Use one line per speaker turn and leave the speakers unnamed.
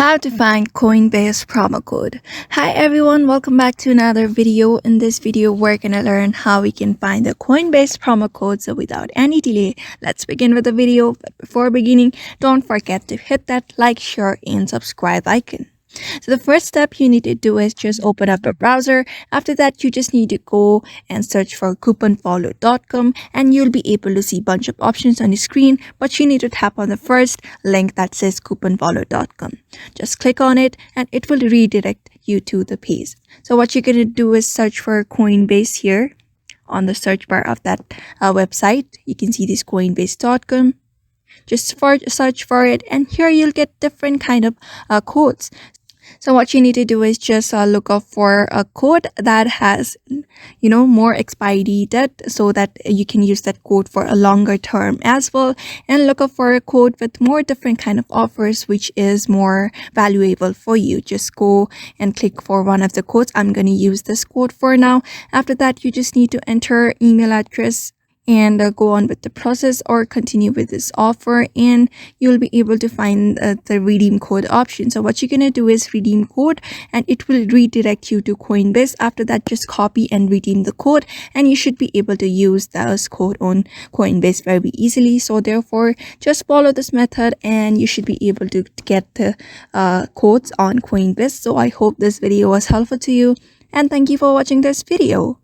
How to find Coinbase promo code. Hi everyone, welcome back to another video. In this video, we're gonna learn how we can find the Coinbase promo code. So without any delay, let's begin with the video. But before beginning, don't forget to hit that like, share, and subscribe icon. So the first step you need to do is just open up a browser. After that, you just need to go and search for couponfollow.com and you'll be able to see a bunch of options on the screen, but you need to tap on the first link that says couponfollow.com. Just click on it and it will redirect you to the page. So what you're going to do is search for Coinbase here on the search bar of that website. You can see this coinbase.com. Just search for it and here you'll get different kind of codes. So what you need to do is just look up for a code that has, more expiry date so that you can use that code for a longer term as well. And look up for a code with more different kind of offers, which is more valuable for you. Just go and click for one of the codes. I'm going to use this code for now. After that, you just need to enter email address and go on with the process or continue with this offer, and you'll be able to find the redeem code option. So what you're going to do is redeem code and it will redirect you to Coinbase. After that, just copy and redeem the code and you should be able to use this code on Coinbase very easily. So therefore, just follow this method and you should be able to get the codes on Coinbase. So I hope this video was helpful to you and thank you for watching this video.